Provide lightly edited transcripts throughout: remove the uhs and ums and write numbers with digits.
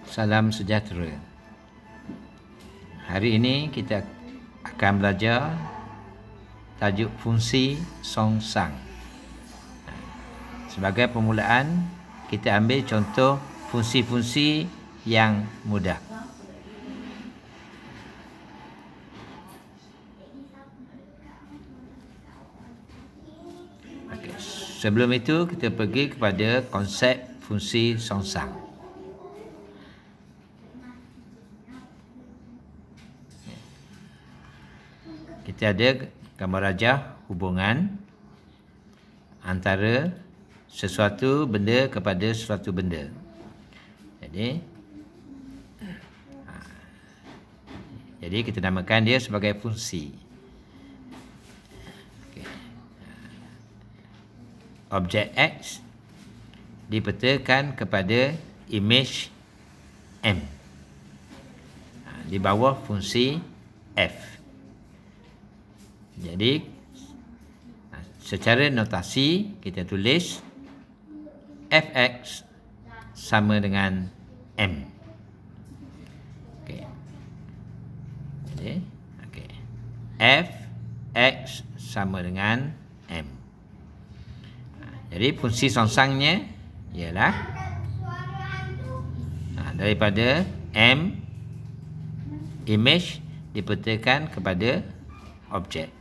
Salam sejahtera. Hari ini kita akan belajar tajuk fungsi songsang. Sebagai permulaan, kita ambil contoh fungsi-fungsi yang mudah. Okay. Sebelum itu, kita pergi kepada konsep fungsi songsang. Kita ada gambar rajah hubungan antara sesuatu benda kepada sesuatu benda. Jadi kita namakan dia sebagai fungsi. Okay. Objek X dipetakan kepada imej M di bawah fungsi F. Jadi secara notasi kita tulis Fx sama dengan M. Okey. Okey. Fx sama dengan M. Jadi fungsi songsangnya ialah daripada M imej dipetakan kepada objek.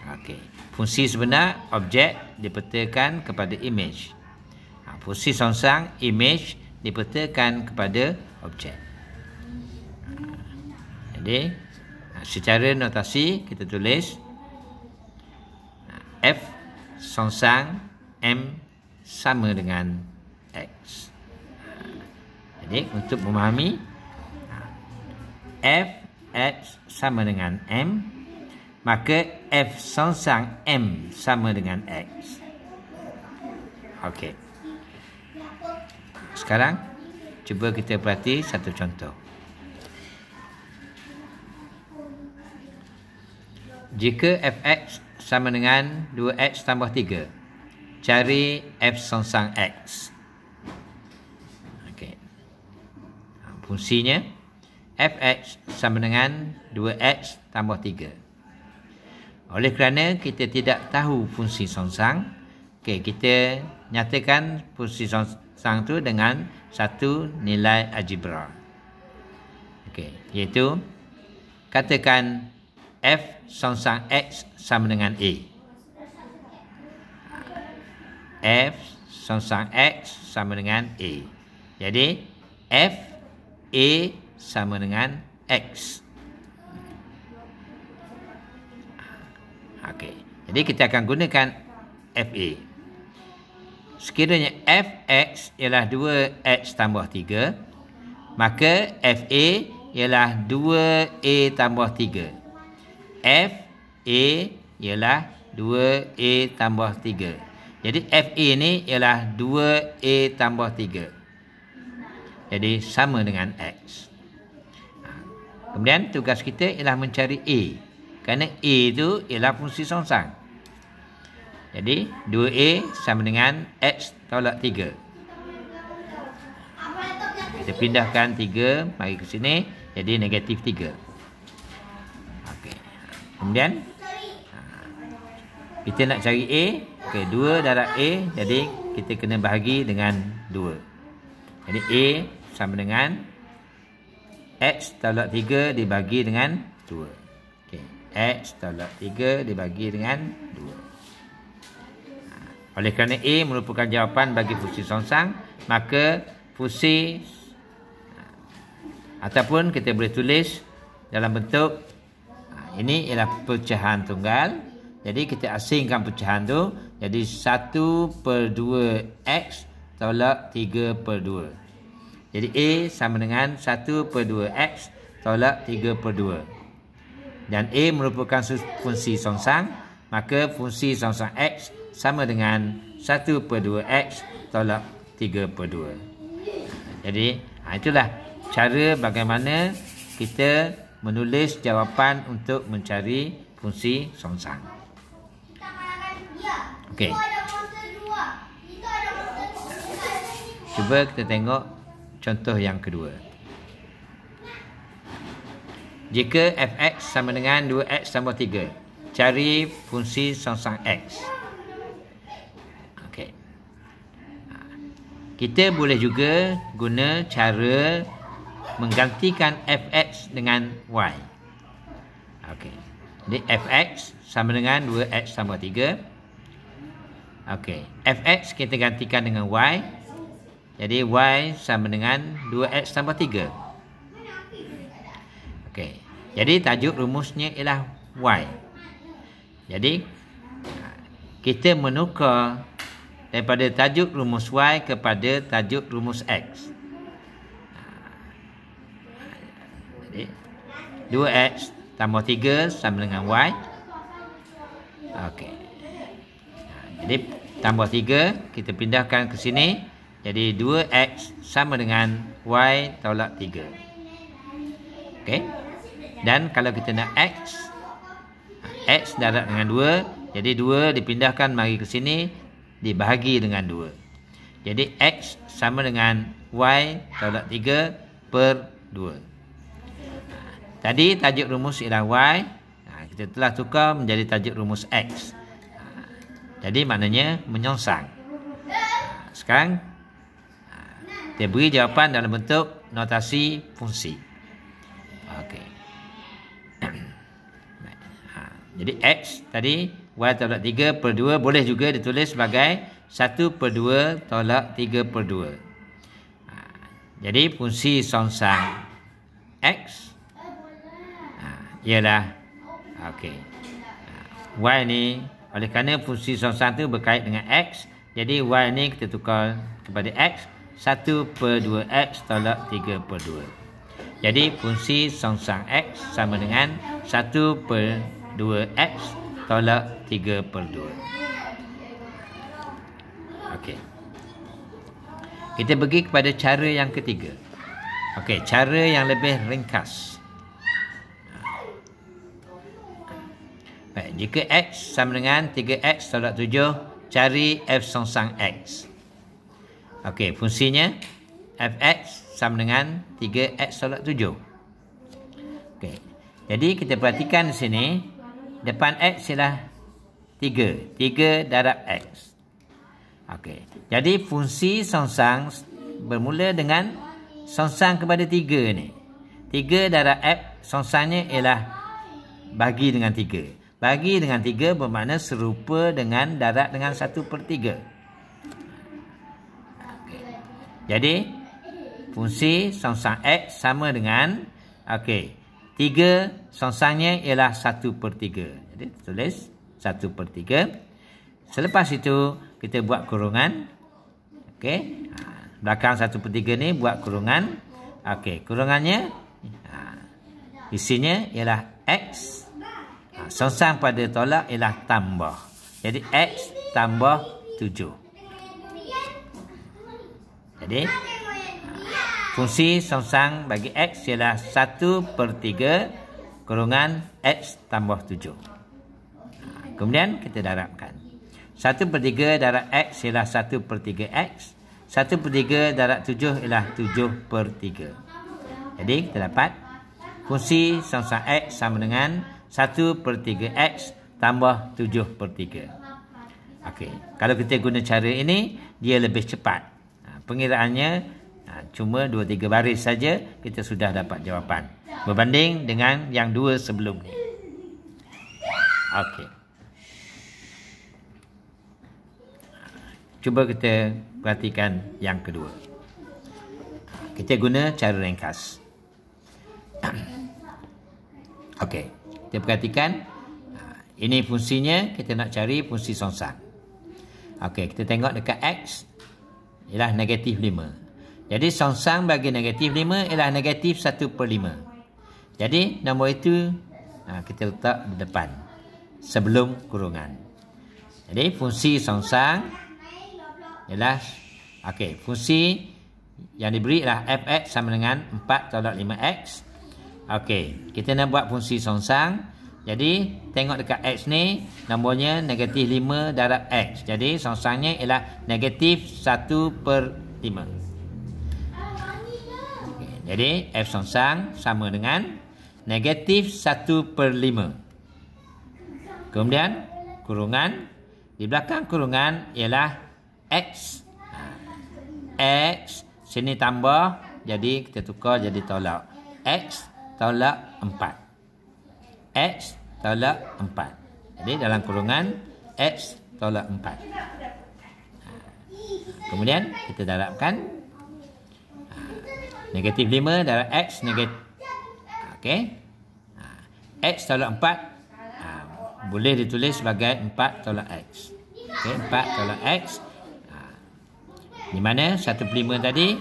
Okey. Fungsi sebenar objek dipetakan kepada imej. Fungsi songsang imej dipetakan kepada objek. Jadi secara notasi kita tulis F songsang M sama dengan X. Jadi untuk memahami F X sama dengan M, maka F songsang M sama dengan X. Okey. Sekarang cuba kita perhati satu contoh. Jika Fx sama dengan 2x tambah 3, cari F songsang X. Okey. Fungsinya Fx sama dengan 2x tambah 3. Oleh kerana kita tidak tahu fungsi songsang, kita nyatakan fungsi songsang itu dengan satu nilai algebra. Iaitu katakan F songsang X sama dengan A. F songsang X sama dengan A. Jadi F A sama dengan X. Okey. Jadi kita akan gunakan FA. Sekiranya Fx ialah 2x tambah 3, maka Fa ialah 2a tambah 3. Fa ialah 2a tambah 3. Jadi Fa ini ialah 2a tambah 3. Jadi sama dengan X. Kemudian tugas kita ialah mencari A. Kerana A itu ialah fungsi songsang. Jadi 2A sama dengan X tolak 3. Kita pindahkan 3 mari ke sini. Jadi negatif 3. Okey. Kemudian kita nak cari A. Okey, 2 darab A. Jadi kita kena bahagi dengan 2. Jadi A sama dengan X tolak 3 dibagi dengan 2. X tolak 3 dibagi dengan 2. Oleh kerana A merupakan jawapan bagi fungsi songsang, maka fungsi ataupun kita boleh tulis dalam bentuk ini ialah pecahan tunggal. Jadi kita asingkan pecahan tu. Jadi 1/2X tolak 3/2. Jadi A sama dengan 1/2X tolak 3/2. Dan A merupakan fungsi songsang, maka fungsi songsang X sama dengan 1/2X tolak 3/2. Jadi itulah cara bagaimana kita menulis jawapan untuk mencari fungsi songsang. Okey. Cuba kita tengok contoh yang kedua. Jika fx sama dengan 2x tambah 3, cari fungsi songsang x. Okey. Kita boleh juga guna cara menggantikan fx dengan y. Okey. Jadi fx sama dengan 2x tambah 3. Okey. Fx kita gantikan dengan y. Jadi y sama dengan 2x tambah 3. Okey. Jadi tajuk rumusnya ialah y. Jadi kita menukar daripada tajuk rumus y kepada tajuk rumus x. Jadi 2x tambah 3 sama dengan y. Okey. Jadi tambah 3 kita pindahkan ke sini. Jadi 2x sama dengan y tolak 3. Okey. Dan kalau kita nak x darab dengan 2. Jadi 2 dipindahkan mari ke sini, dibahagi dengan 2. Jadi x sama dengan y tolak 3 per 2. Tadi tajuk rumus ialah y. Kita telah tukar menjadi tajuk rumus x. Jadi maknanya menyongsang. Sekarang kita beri jawapan dalam bentuk notasi fungsi. Okey. Jadi x tadi y tolak 3 per 2 boleh juga ditulis sebagai 1 per 2 tolak 3 per 2. Jadi fungsi songsang x ialah okey. Y ni oleh kerana fungsi songsang tu berkait dengan x, jadi y ni kita tukar kepada x 1 per 2x tolak 3 per 2. Jadi fungsi songsang x sama dengan 1 per 2x tolak 3 per 2. Okey. Kita pergi kepada cara yang ketiga. Okey, cara yang lebih ringkas. Baik, jika x sama dengan 3x tolak 7, cari f songsang x. Okey, fungsinya fx sama dengan 3x tolak 7. Okey. Jadi kita perhatikan di sini, depan x ialah 3. 3 darab x. Okey. Jadi fungsi songsang bermula dengan songsang kepada 3 ni. 3 darab x songsangnya ialah bagi dengan 3. Bagi dengan 3 bermakna serupa dengan darab dengan 1 per 3. Okay. Jadi fungsi songsang x sama dengan 3 songsangnya ialah 1 per 3. Jadi tulis 1 per 3. Selepas itu kita buat kurungan. Okey. Belakang 1 per 3 ni buat kurungan. Okey, kurungannya isinya ialah x. Songsang pada tolak ialah tambah. Jadi x tambah 7. Jadi fungsi songsang bagi x ialah 1 per 3 kurungan x tambah 7. Kemudian kita darabkan. 1 per 3 darab x ialah 1 per 3x. 1 per 3 darab 7 ialah 7 per 3. Jadi kita dapat fungsi songsang x sama dengan 1 per 3x tambah 7 per 3. Okey. Kalau kita guna cara ini, dia lebih cepat. Pengiraannya cuma 2-3 baris saja, kita sudah dapat jawapan. Berbanding dengan yang 2 sebelum ni. Okey. Cuba kita perhatikan yang kedua. Kita guna cara ringkas. Okey. Kita perhatikan, ini fungsinya, kita nak cari fungsi songsang. Okey, kita tengok dekat x ialah negatif 5. Jadi songsang bagi negatif 5 ialah negatif 1 per 5. Jadi nombor itu kita letak di depan sebelum kurungan. Jadi fungsi songsang ialah fungsi yang diberi ialah fx sama dengan 4 tolak 5x. Okey, kita nak buat fungsi songsang. Jadi, tengok dekat x ni, nombornya negatif 5 darab x. Jadi, songsangnya ialah negatif 1 per 5. Jadi F songsang sama dengan negatif 1/5. Kemudian kurungan. Di belakang kurungan ialah X. X. Sini tambah. Jadi kita tukar jadi tolak. X tolak 4. X tolak 4. Jadi dalam kurungan X tolak 4. Kemudian kita darabkan. Negatif 5 darab X negatif. Okey. X tolak 4. Boleh ditulis sebagai 4 tolak X. Okey, 4 tolak X. Di mana 1/5 tadi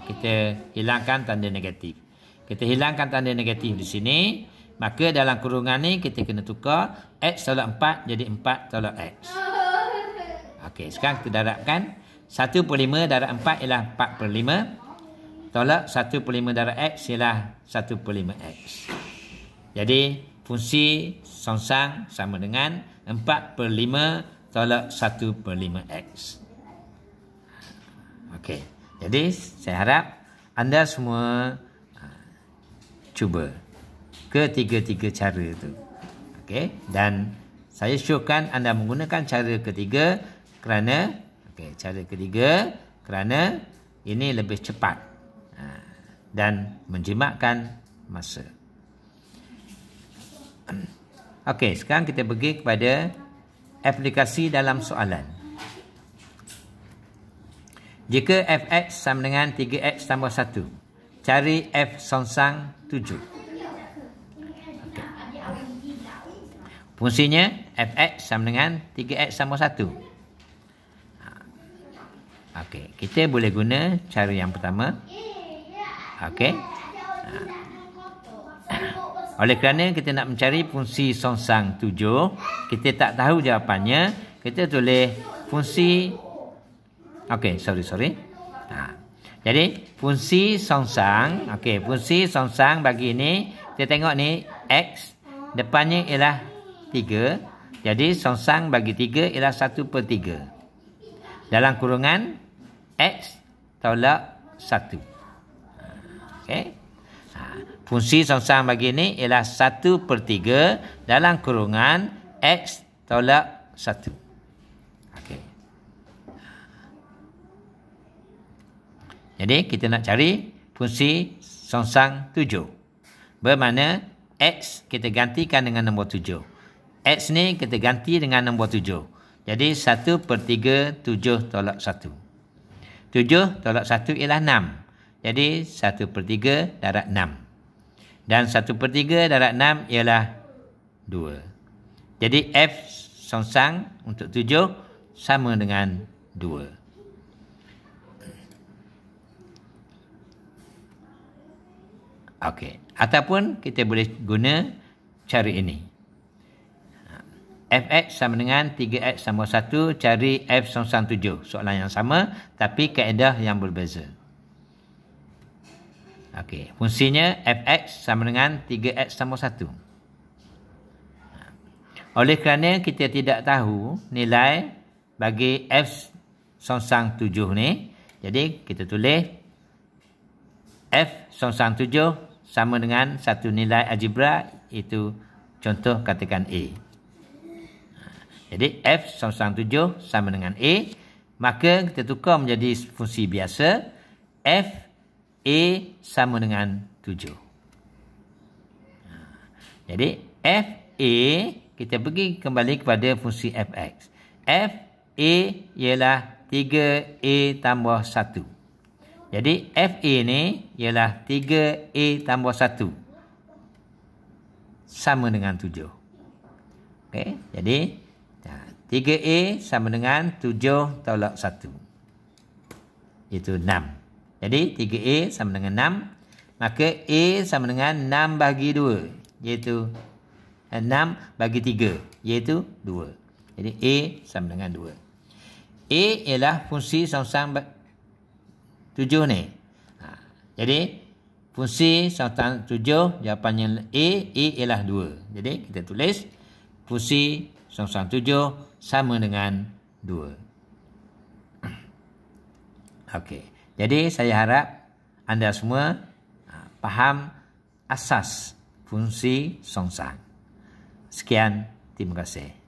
kita hilangkan tanda negatif. Kita hilangkan tanda negatif di sini. Maka dalam kurungan ni kita kena tukar X tolak 4 jadi 4 tolak X. Okey, sekarang kita darabkan. 1/5 darab 4 ialah 4/5. Tolak 1/5 darab X ialah 1/5X. Jadi fungsi songsang sama dengan 4/5 tolak 1/5X. Okey. Jadi saya harap anda semua cuba ketiga-tiga cara itu. Okey. Dan saya syorkan anda menggunakan cara ketiga kerana cara ketiga kerana ini lebih cepat dan menjimatkan masa. Okey, sekarang kita pergi kepada aplikasi dalam soalan. Jika fx sama dengan 3x tambah 1, cari f songsang 7. Okay. Fungsinya fx sama dengan 3x tambah 1. Okey, kita boleh guna cara yang pertama. Okey. Oleh kerana kita nak mencari fungsi songsang 7, kita tak tahu jawapannya, kita tulis fungsi. Okey, sorry. Jadi fungsi songsang, fungsi songsang bagi ini, kita tengok ni x depannya ialah 3. Jadi songsang bagi 3 ialah 1/3. Dalam kurungan x tolak 1. Okey. Fungsi songsang bagi ini ialah 1/3 dalam kurungan x tolak 1. Okey. Jadi kita nak cari fungsi songsang 7. Bermakna x kita gantikan dengan nombor 7. X ni kita ganti dengan nombor 7. Jadi 1/3 7 tolak 1. 7 tolak 1 ialah 6. Jadi 1/3 darab 6. Dan 1/3 darab 6 ialah 2. Jadi F songsang untuk 7 sama dengan 2. Okey. Ataupun kita boleh guna cara ini. Fx sama dengan 3x tambah 1, cari F songsang 7. Soalan yang sama tapi kaedah yang berbeza. Okey, fungsinya fx sama dengan 3x tambah 1. Oleh kerana kita tidak tahu nilai bagi f songsang 7 ni, jadi kita tulis f songsang 7 sama dengan satu nilai algebra, iaitu contoh katakan A. Jadi f songsang 7 sama dengan A, maka kita tukar menjadi fungsi biasa. F A sama dengan 7. Jadi f A, kita pergi kembali kepada fungsi fx. F A ialah 3A tambah 1. Jadi f A ni ialah 3A tambah 1 sama dengan 7. Okey, jadi 3A sama dengan 7 tolak 1. Itu 6. Jadi 3A sama dengan 6. Maka A sama dengan 6 bagi 2. Iaitu 6 bagi 3. Iaitu 2. Jadi A sama dengan 2. A ialah fungsi songsang 7 ni. Jadi fungsi songsang 7 jawapannya A ialah 2. Jadi kita tulis fungsi songsang 7 sama dengan 2. Okey. Jadi saya harap anda semua faham asas fungsi songsang. Sekian, terima kasih.